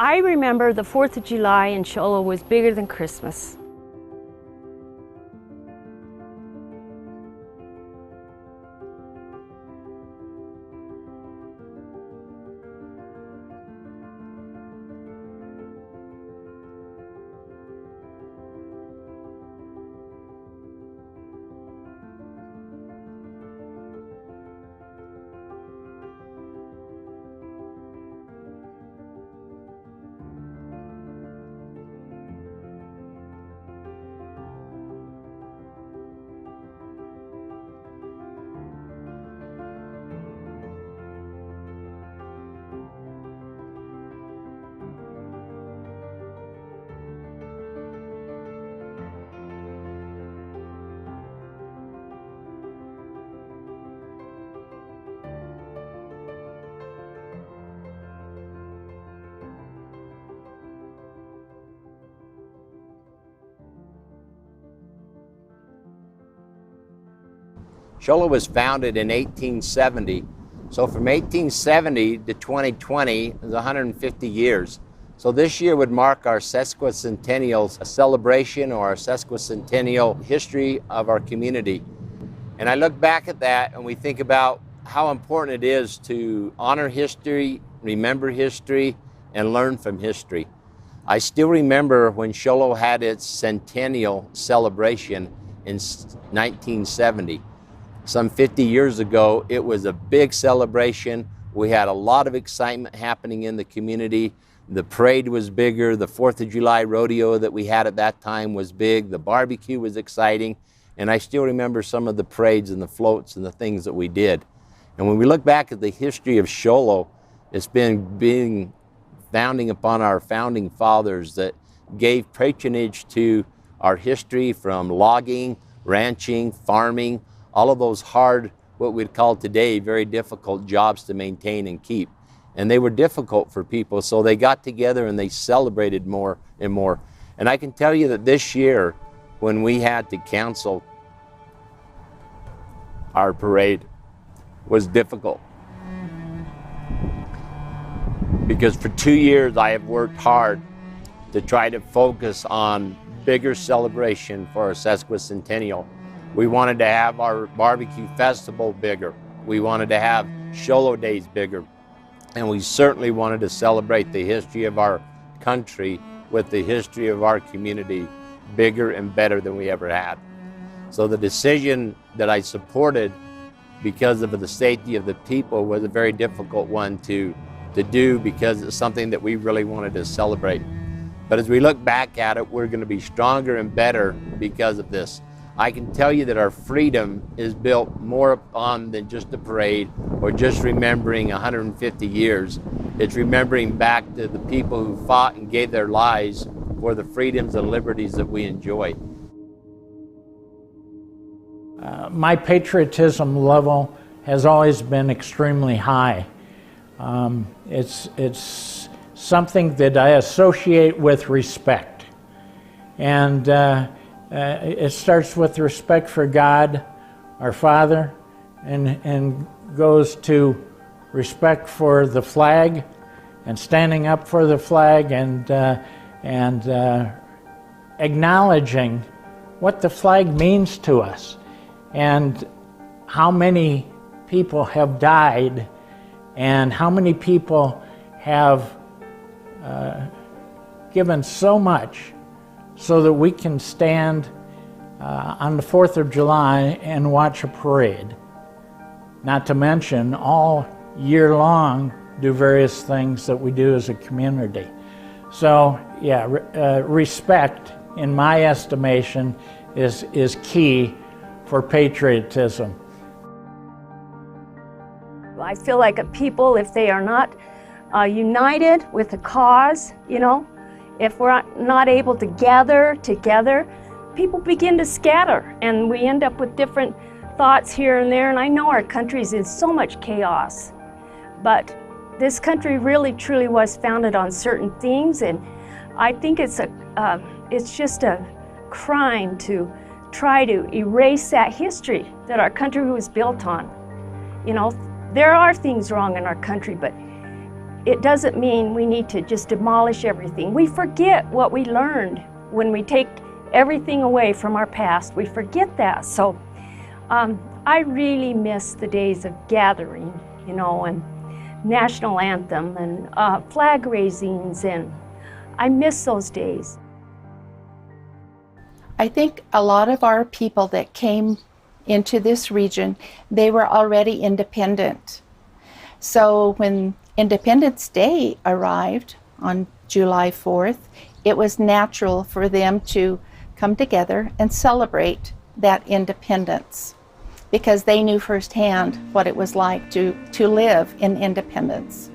I remember the 4th of July in Show Low was bigger than Christmas. Show Low was founded in 1870. So from 1870 to 2020 is 150 years. So this year would mark our sesquicentennial celebration, or our sesquicentennial history of our community. And I look back at that and we think about how important it is to honor history, remember history, and learn from history. I still remember when Show Low had its centennial celebration in 1970. Some 50 years ago, it was a big celebration. We had a lot of excitement happening in the community. The parade was bigger. The 4th of July rodeo that we had at that time was big. The barbecue was exciting. And I still remember some of the parades and the floats and the things that we did. And when we look back at the history of Show Low, it's been founding upon our founding fathers that gave patronage to our history, from logging, ranching, farming, all of those hard, what we'd call today, very difficult jobs to maintain and keep. And they were difficult for people, so they got together and they celebrated more and more. And I can tell you that this year, when we had to cancel our parade, was difficult. Because for 2 years I have worked hard to try to focus on bigger celebration for our sesquicentennial. We wanted to have our barbecue festival bigger. We wanted to have Show Low days bigger. And we certainly wanted to celebrate the history of our country with the history of our community bigger and better than we ever had. So the decision that I supported, because of the safety of the people, was a very difficult one to do, because it's something that we really wanted to celebrate. But as we look back at it, we're going to be stronger and better because of this. I can tell you that our freedom is built more upon than just a parade or just remembering 150 years. It's remembering back to the people who fought and gave their lives for the freedoms and liberties that we enjoy. My patriotism level has always been extremely high. It's something that I associate with respect. And it starts with respect for God, our Father, and goes to respect for the flag and standing up for the flag, and acknowledging what the flag means to us and how many people have died and how many people have given so much so that we can stand on the 4th of July and watch a parade. Not to mention, all year long, do various things that we do as a community. So, yeah, respect, in my estimation, is key for patriotism. I feel like people, if they are not united with a cause, you know, if we're not able to gather together, people begin to scatter, and we end up with different thoughts here and there. And I know our country's in so much chaos, but this country really truly was founded on certain things, and I think it's just a crime to try to erase that history that our country was built on. You know, there are things wrong in our country, but it doesn't mean we need to just demolish everything. We forget what we learned when we take everything away from our past. We forget that. So I really miss the days of gathering, you know, and national anthem and flag raisings, and I miss those days. I think a lot of our people that came into this region, they were already independent. So when Independence Day arrived on July 4th, it was natural for them to come together and celebrate that independence, because they knew firsthand what it was like to live in independence.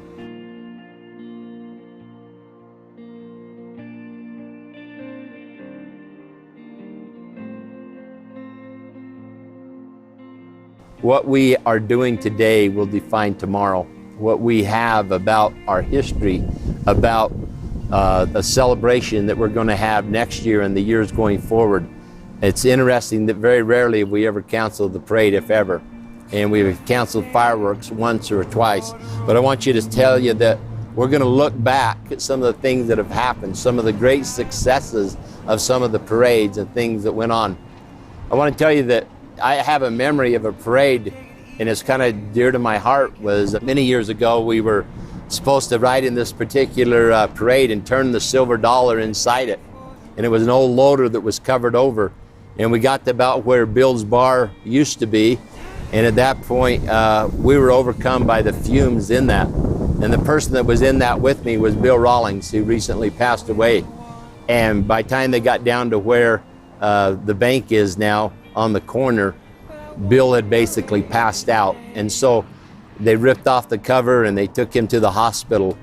What we are doing today will define tomorrow. What we have about our history, about the celebration that we're going to have next year and the years going forward. It's interesting that very rarely have we ever canceled the parade, if ever. And we've canceled fireworks once or twice. But I want you to tell you that we're going to look back at some of the things that have happened, some of the great successes of some of the parades and things that went on. I want to tell you that I have a memory of a parade, and it's kind of dear to my heart. Was many years ago we were supposed to ride in this particular parade and turn the silver dollar inside it. And it was an old loader that was covered over. And we got to about where Bill's Bar used to be. And at that point, we were overcome by the fumes in that. And the person that was in that with me was Bill Rawlings, who recently passed away. And by the time they got down to where the bank is now on the corner, Bill had basically passed out. And so they ripped off the cover and they took him to the hospital.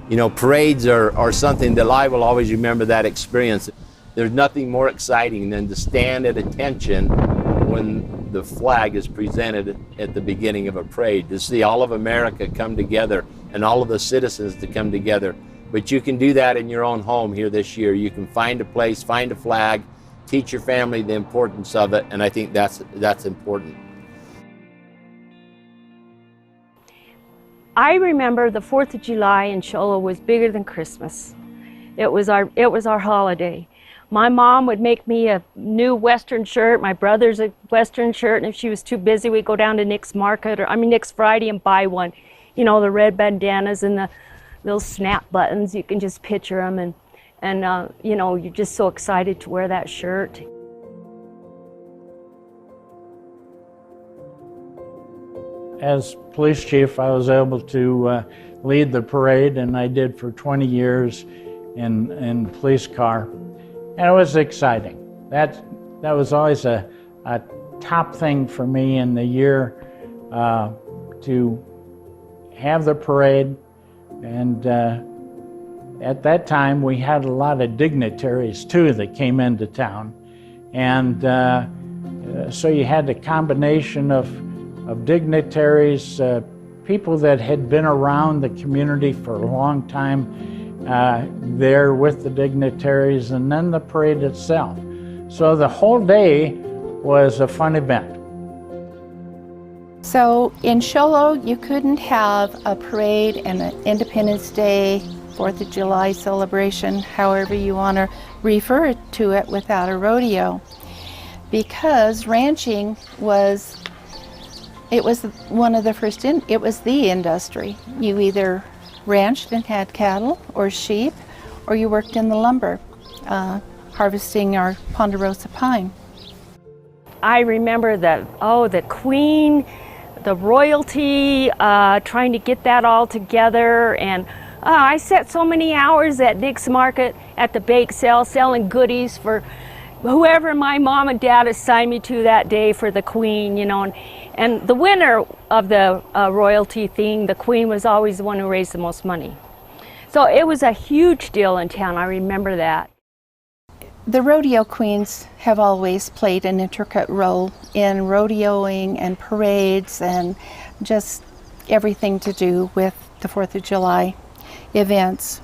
You know, parades are something that I will always remember that experience. There's nothing more exciting than to stand at attention when the flag is presented at the beginning of a parade, to see all of America come together and all of the citizens to come together. But you can do that in your own home here this year. You can find a place, find a flag, teach your family the importance of it, and I think that's important. I remember the 4th of July in Show Low was bigger than Christmas. It was our holiday. My mom would make me a new Western shirt, my brother's a Western shirt, and if she was too busy, we'd go down to Nick's Market, Nick's Friday, and buy one. You know, the red bandanas and the little snap buttons, you can just picture them, and you know, you're just so excited to wear that shirt. As police chief, I was able to lead the parade, and I did for 20 years in police car. And it was exciting. That was always a top thing for me in the year, to have the parade. And at that time, we had a lot of dignitaries too that came into town. And so you had a combination of dignitaries, people that had been around the community for a long time, there with the dignitaries, and then the parade itself. So the whole day was a fun event. So in Show Low, you couldn't have a parade and an Independence Day, 4th of July celebration, however you want to refer to it, without a rodeo, because ranching was one of the first, it was the industry. You either ranched and had cattle or sheep, or you worked in the lumber, harvesting our ponderosa pine. I remember the Queen, the royalty, trying to get that all together, and I sat so many hours at Nick's Market at the bake sale selling goodies for whoever my mom and dad assigned me to that day for the Queen, you know, and the winner of the royalty thing, the Queen, was always the one who raised the most money. So it was a huge deal in town, I remember that. The rodeo queens have always played an intricate role in rodeoing and parades and just everything to do with the 4th of July events.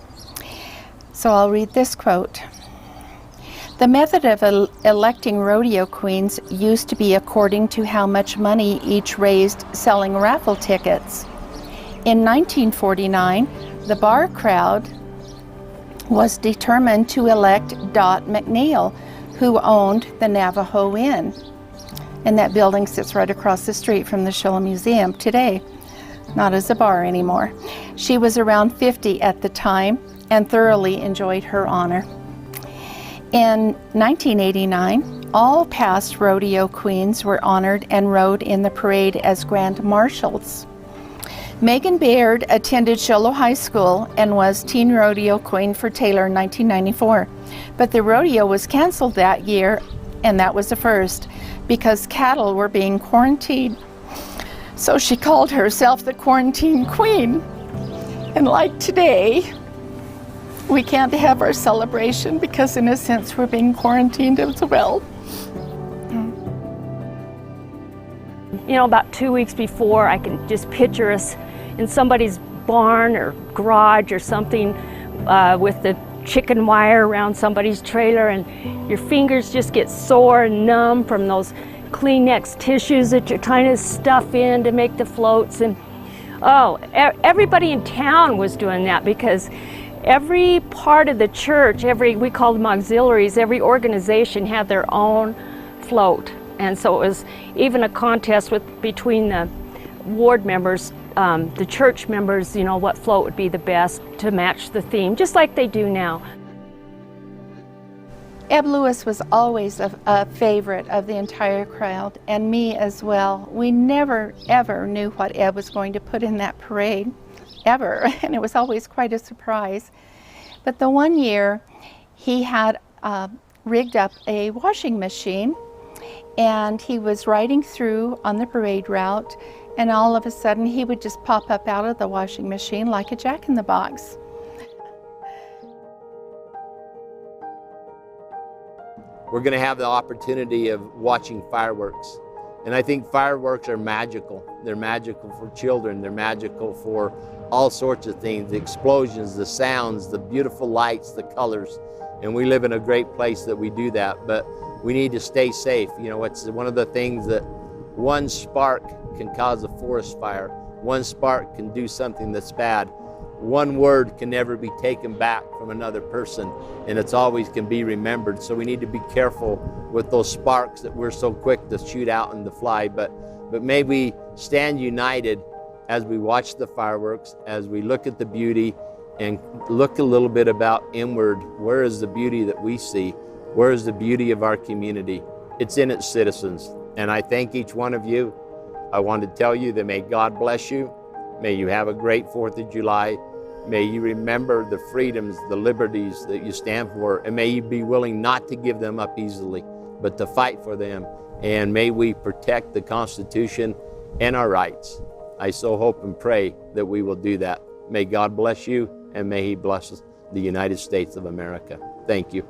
So I'll read this quote. The method of electing rodeo queens used to be according to how much money each raised selling raffle tickets. In 1949, the bar crowd was determined to elect Dot McNeil, who owned the Navajo Inn. And that building sits right across the street from the Show Museum today, not as a bar anymore. She was around 50 at the time and thoroughly enjoyed her honor. In 1989, all past rodeo queens were honored and rode in the parade as grand marshals. Megan Baird attended Shiloh High School and was teen rodeo queen for Taylor in 1994. But the rodeo was canceled that year, and that was the first, because cattle were being quarantined. So she called herself the Quarantine Queen. And like today, we can't have our celebration because in a sense we're being quarantined as well. You know, about 2 weeks before, I can just picture us in somebody's barn or garage or something with the chicken wire around somebody's trailer, and your fingers just get sore and numb from those Kleenex tissues that you're trying to stuff in to make the floats. And everybody in town was doing that because every part of the church, we called them auxiliaries, every organization had their own float. And so it was even a contest between the ward members, the church members, you know, what float would be the best to match the theme, just like they do now. Eb Lewis was always a favorite of the entire crowd, and me as well. We never, ever knew what Eb was going to put in that parade, ever, and it was always quite a surprise. But the one year, he had rigged up a washing machine, and he was riding through on the parade route, and all of a sudden he would just pop up out of the washing machine like a jack-in-the-box. We're going to have the opportunity of watching fireworks. And I think fireworks are magical. They're magical for children. They're magical for all sorts of things. The explosions, the sounds, the beautiful lights, the colors. And we live in a great place that we do that, but we need to stay safe. You know, it's one of the things that one spark can cause a forest fire. One spark can do something that's bad. One word can never be taken back from another person, and it's always can be remembered. So we need to be careful with those sparks that we're so quick to shoot out and to fly. But may we stand united as we watch the fireworks, as we look at the beauty, and look a little bit about inward. Where is the beauty that we see? Where is the beauty of our community? It's in its citizens. And I thank each one of you. I want to tell you that may God bless you. May you have a great 4th of July. May you remember the freedoms, the liberties that you stand for, and may you be willing not to give them up easily, but to fight for them. And may we protect the Constitution and our rights. I so hope and pray that we will do that. May God bless you, and may He bless the United States of America. Thank you.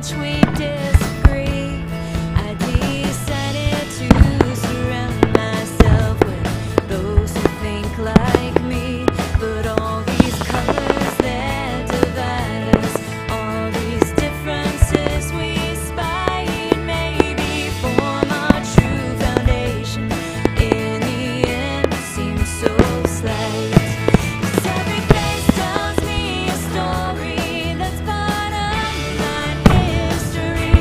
much we disagree, I decided to surround myself with those who think like me. But all these colors that divide us, all these differences we spy, maybe form a true foundation. In the end, it seems so slight. 'Cause every face tells me a story that's part of my history.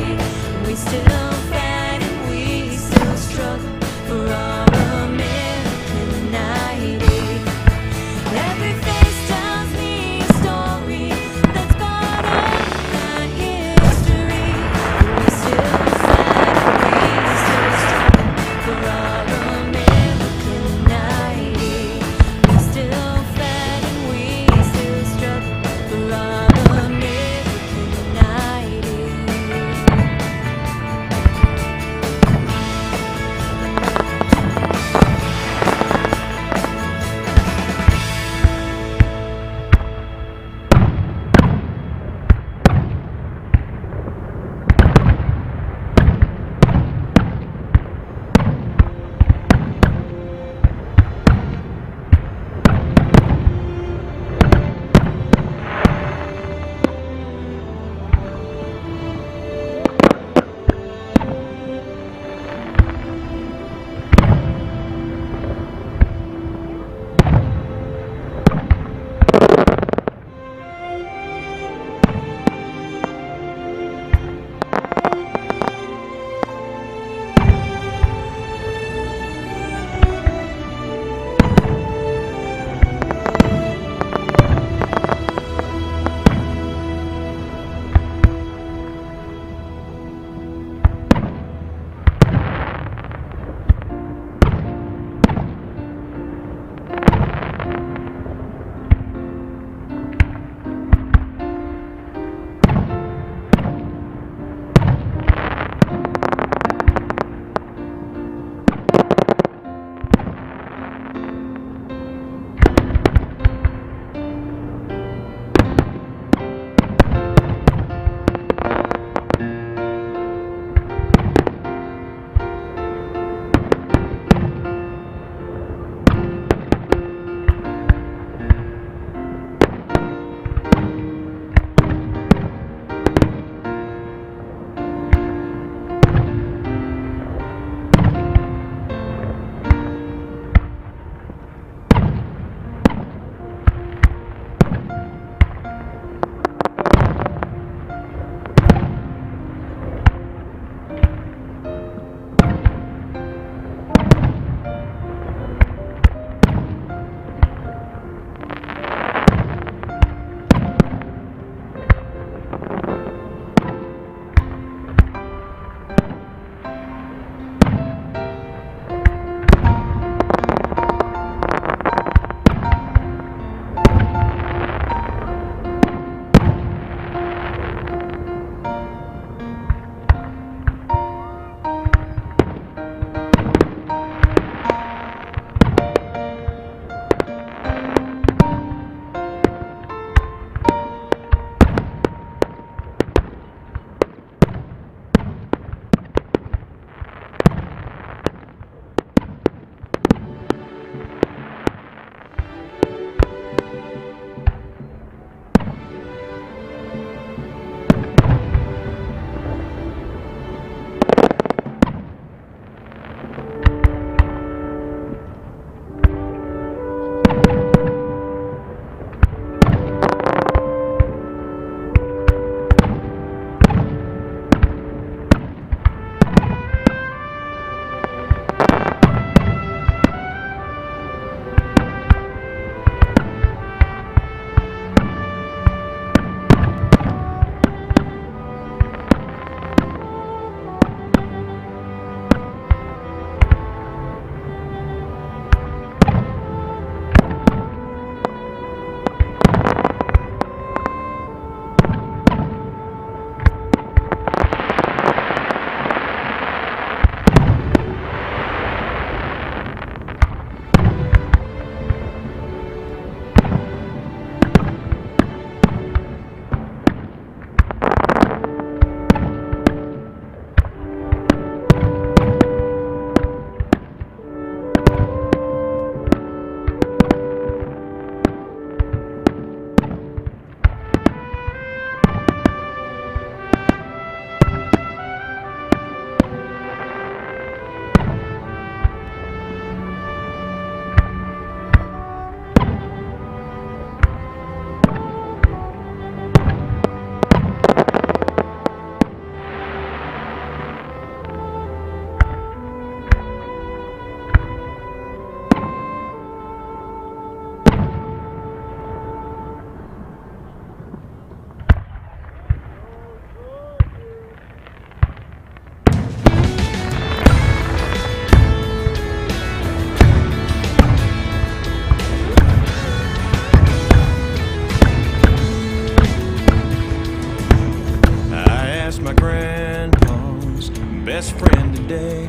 grandpa's best friend today.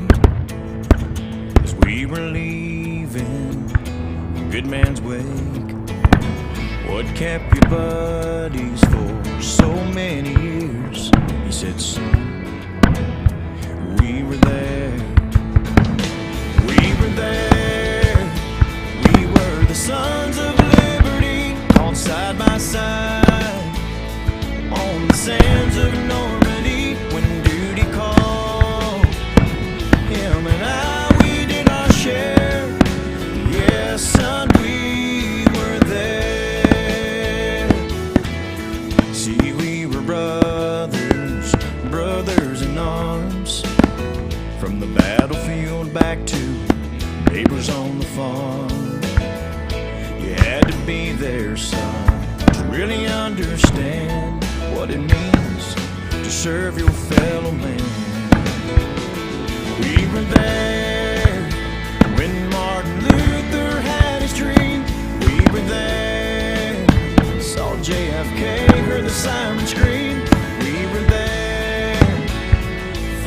As we were leaving a good man's wake, what kept your buddies for so many years? He said, son, we were there. We were there. We were the sons of liberty, on side by side on the sands of Normandy when duty called. Him and I, we did our share. Yes, son, we were there. See, we were brothers, brothers in arms, from the battlefield back to neighbors on the farm. You had to be there, son, to really understand what it means to serve your fellow man. We were there when Martin Luther had his dream. We were there, saw JFK, heard the siren scream. We were there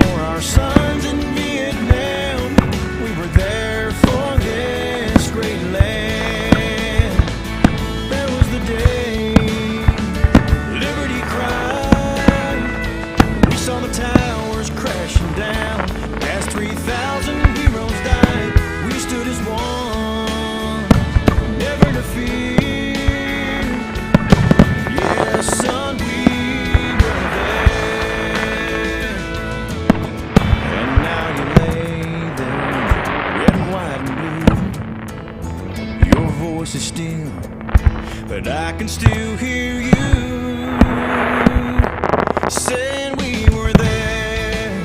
for our sons in Vietnam. We were there for this great land. There was the day Liberty cried. We saw the towers crashing down. Past 3,000 heroes died. We stood as one, never to fear. Yes, son, we were there. And now you lay there, red and white and blue. Your voice is still, but I can still hear you saying we were there.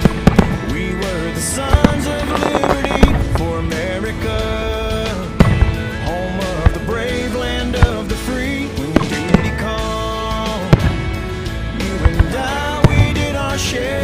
We were the sons of liberty for America, home of the brave, land of the free. When duty called, you and I, we did our share.